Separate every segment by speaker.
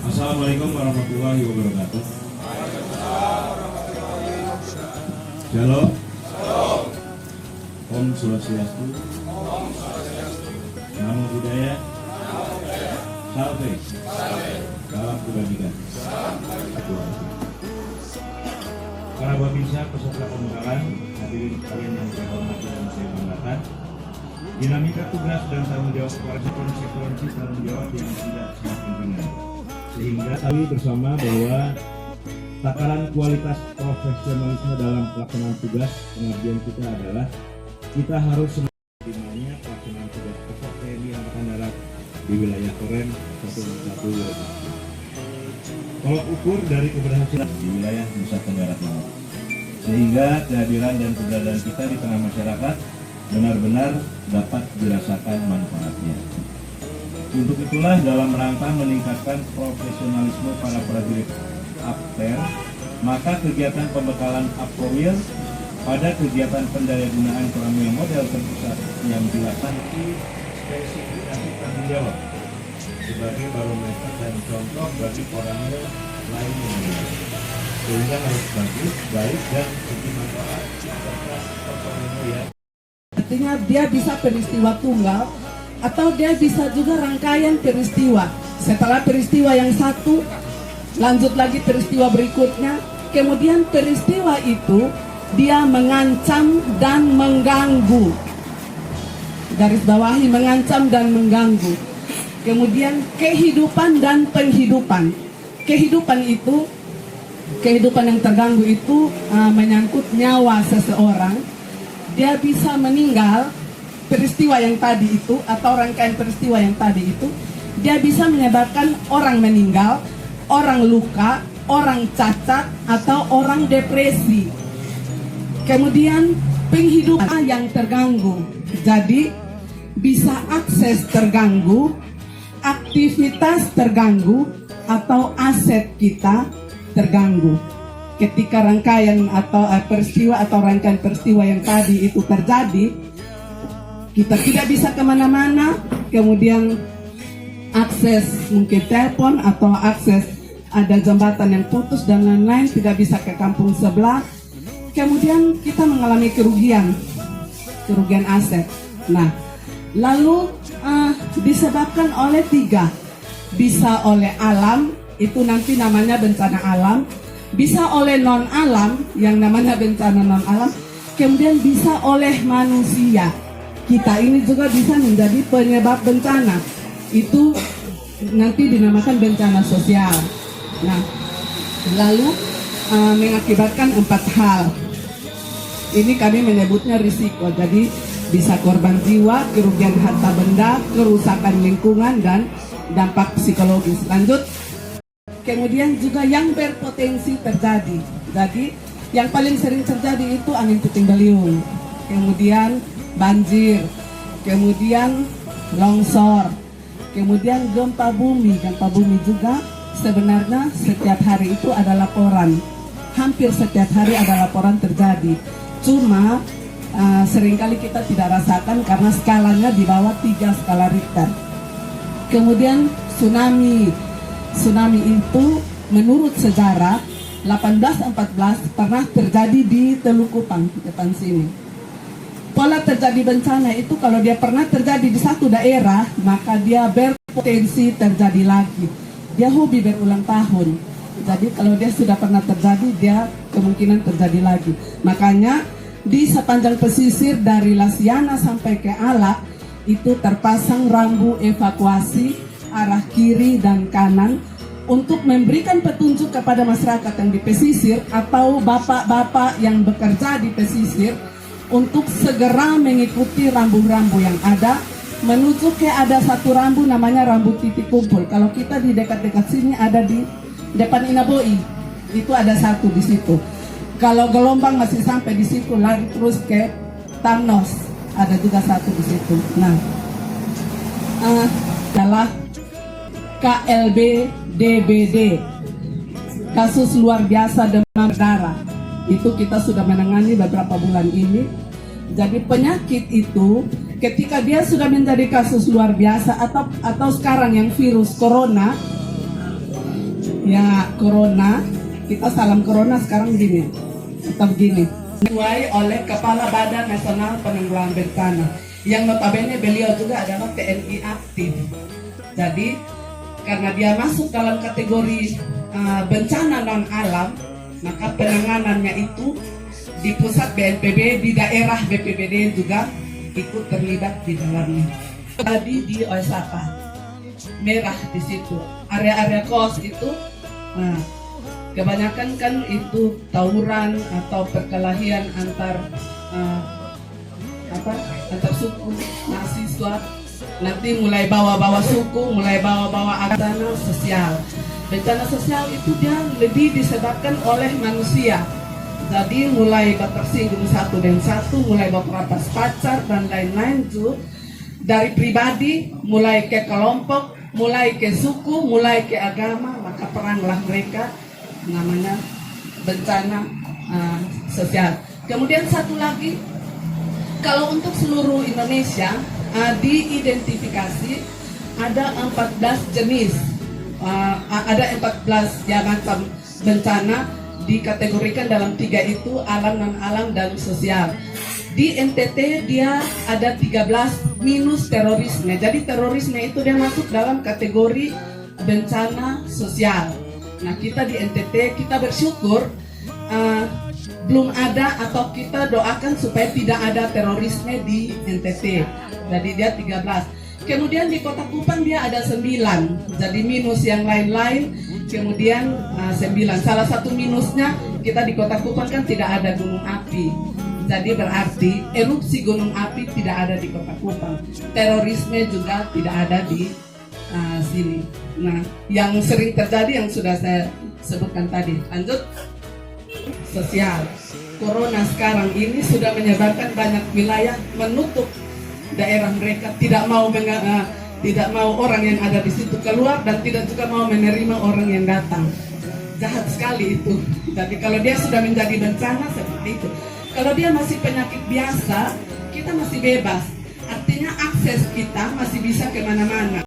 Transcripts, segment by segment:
Speaker 1: Assalamualaikum warahmatullahi wabarakatuh. Shalom. Om Swastiastu. Namo Buddhaya. Salve. Salam kebajikan. Para babinsa peserta pembekalan, hadirin sekalian yang saya hormati dan saya banggakan, dinamika tugas dan tanggung jawab konsekuensi tanggung jawab yang tidak semakin ringan. Sehingga kami bersama bahwa takaran kualitas profesionalisme dalam pelaksanaan tugas pengabdian kita adalah kita harus dimana pelaksanaan tugas pokok TNI Angkatan Darat di wilayah Korem 161. Tolok ukur dari keberhasilan di wilayah Nusa Tenggara Timur, sehingga kehadiran dan keberadaan kita di tengah masyarakat benar-benar dapat dirasakan manfaatnya. Untuk itulah dalam rangka meningkatkan profesionalisme para prajurit APTER, maka kegiatan pembekalan APROWIL pada kegiatan pendayagunaan Koramil model terpusat yang dilaksanakan spesifikasi tanggung jawab sebagai barometer dan contoh bagi Koramil lainnya, sehingga harus bagus, baik dan bermanfaat serta ya.
Speaker 2: Artinya dia bisa peristiwa tunggal atau dia bisa juga rangkaian peristiwa. Setelah peristiwa yang satu, lanjut lagi peristiwa berikutnya. Kemudian peristiwa itu dia mengancam dan mengganggu. Garis bawahi mengancam dan mengganggu. Kemudian kehidupan dan penghidupan. Kehidupan yang terganggu itu menyangkut nyawa seseorang. Dia bisa meninggal, peristiwa yang tadi itu atau rangkaian peristiwa yang tadi itu, dia bisa menyebabkan orang meninggal, orang luka, orang cacat, atau orang depresi. Kemudian penghidupan yang terganggu, jadi bisa akses terganggu, aktivitas terganggu, atau aset kita terganggu. Ketika rangkaian atau peristiwa atau rangkaian peristiwa yang tadi itu terjadi, kita tidak bisa kemana-mana, kemudian akses mungkin telepon atau akses ada jembatan yang putus dan lain-lain, tidak bisa ke kampung sebelah, kemudian kita mengalami kerugian aset. Nah, lalu disebabkan oleh tiga, bisa oleh alam, itu nanti namanya bencana alam, bisa oleh non alam yang namanya bencana non alam, kemudian bisa oleh manusia. Kita ini juga bisa menjadi penyebab bencana, itu nanti dinamakan bencana sosial. Nah, lalu mengakibatkan 4 hal. Ini kami menyebutnya risiko, jadi bisa korban jiwa, kerugian harta benda, kerusakan lingkungan, dan dampak psikologis. Lanjut. Kemudian juga yang berpotensi terjadi. Jadi yang paling sering terjadi itu angin puting beliung, kemudian banjir, kemudian longsor, kemudian gempa bumi. Gempa bumi juga sebenarnya setiap hari itu ada laporan, hampir setiap hari ada laporan terjadi. Cuma seringkali kita tidak rasakan karena skalanya di bawah 3 skala Richter. Kemudian tsunami itu menurut sejarah 1814 pernah terjadi di Teluk Kupang di depan sini. Pola terjadi bencana itu kalau dia pernah terjadi di satu daerah, maka dia berpotensi terjadi lagi. Dia hobi berulang tahun. Jadi kalau dia sudah pernah terjadi, dia kemungkinan terjadi lagi. Makanya di sepanjang pesisir dari Lasiana sampai ke Alak itu terpasang rambu evakuasi arah kiri dan kanan untuk memberikan petunjuk kepada masyarakat yang di pesisir atau bapak-bapak yang bekerja di pesisir untuk segera mengikuti rambu-rambu yang ada menuju ke ada satu rambu namanya rambu titik kumpul. Kalau kita di dekat-dekat sini ada di depan Inaboi, itu ada satu di situ. Kalau gelombang masih sampai di situ, lari terus ke Tamnos, ada juga satu di situ. Nah, adalah KLB DBD, kasus luar biasa demam berdarah. Itu kita sudah menangani beberapa bulan ini. Jadi penyakit itu ketika dia sudah menjadi kasus luar biasa atau sekarang yang virus corona, ya corona, kita salam corona sekarang gini, tetap gini. Sesuai oleh Kepala Badan Nasional Penanggulangan Bencana, yang notabene beliau juga adalah TNI aktif. Jadi karena dia masuk dalam kategori bencana non alam, maka penanganannya itu di pusat BNPB, di daerah BPBD juga ikut terlibat di dalamnya. Tadi di Osaka merah di situ, area-area kos itu, kebanyakan kan itu tawuran atau perkelahian antar suku mahasiswa. Nanti mulai bawa-bawa suku, mulai bawa-bawa bencana sosial. Bencana sosial itu dia lebih disebabkan oleh manusia. Jadi mulai tersinggung satu dan satu, mulai berperatas pacar dan lain-lain tuh. Dari pribadi, mulai ke kelompok, mulai ke suku, mulai ke agama, maka peranglah mereka, namanya bencana sosial. Kemudian satu lagi, kalau untuk seluruh Indonesia, diidentifikasi ada 14 jenis, ada 14 ya macam bencana, dikategorikan dalam 3 itu, alam, non-alam, dan sosial. Di NTT dia ada 13 minus terorisme. Jadi terorisme itu dia masuk dalam kategori bencana sosial. Nah kita di NTT kita bersyukur belum ada, atau kita doakan supaya tidak ada terorisme di NTT. Jadi dia 13. Kemudian di Kota Kupang dia ada 9. Jadi minus yang lain-lain. Kemudian 9. Salah satu minusnya kita di Kota Kupang kan tidak ada gunung api. Jadi berarti erupsi gunung api tidak ada di Kota Kupang. Terorisme juga tidak ada di sini. Nah, yang sering terjadi yang sudah saya sebutkan tadi. Lanjut. Sosial. Corona sekarang ini sudah menyebarkan banyak wilayah, menutup daerah mereka, tidak mau orang yang ada di situ keluar, dan tidak juga mau menerima orang yang datang. Jahat sekali itu. Jadi kalau dia sudah menjadi bencana seperti itu. Kalau dia masih penyakit biasa, kita masih bebas. Artinya akses kita masih bisa kemana-mana.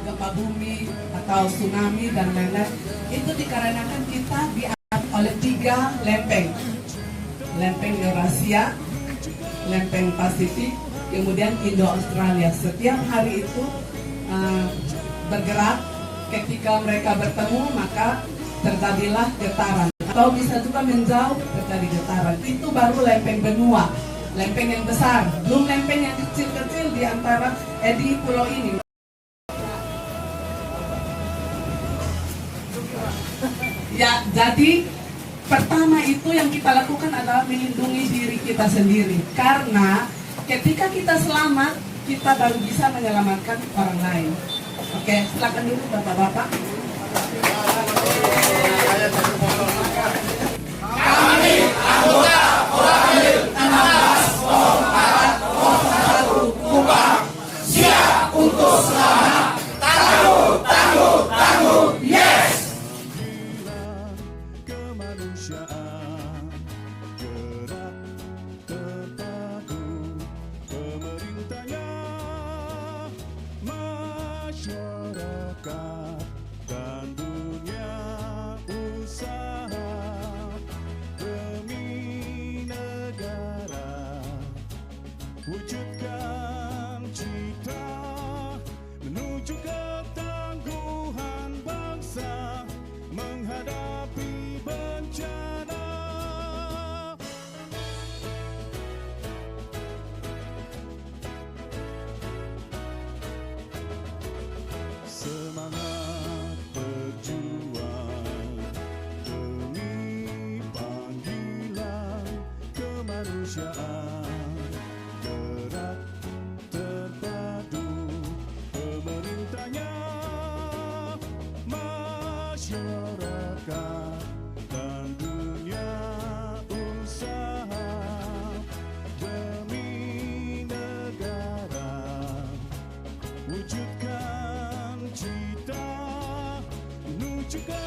Speaker 2: Gempa bumi atau tsunami dan lain-lain itu dikarenakan kita diatur oleh 3 lempeng. Lempeng Eurasia, lempeng Pasifik, kemudian Indo-Australia. Setiap hari itu bergerak. Ketika mereka bertemu maka terjadilah getaran, atau bisa juga menjauh terjadi getaran. Itu baru lempeng benua, lempeng yang besar, belum lempeng yang kecil-kecil di antara di pulau ini. Ya, jadi pertama itu yang kita lakukan adalah melindungi diri kita sendiri. Karena ketika kita selamat, kita baru bisa menyelamatkan orang lain. Oke, silakan dulu Bapak-bapak. Kami anggota Koramil 16 Kupang siap untuk selamat. Tangguh, yes!
Speaker 3: Wujudkan cita menuju ketangguhan bangsa menghadapi bencana. Semangat berjuang demi panggilan kemanusiaan. Masyarakat dan dunia usaha demi negara, wujudkan cita menuju ke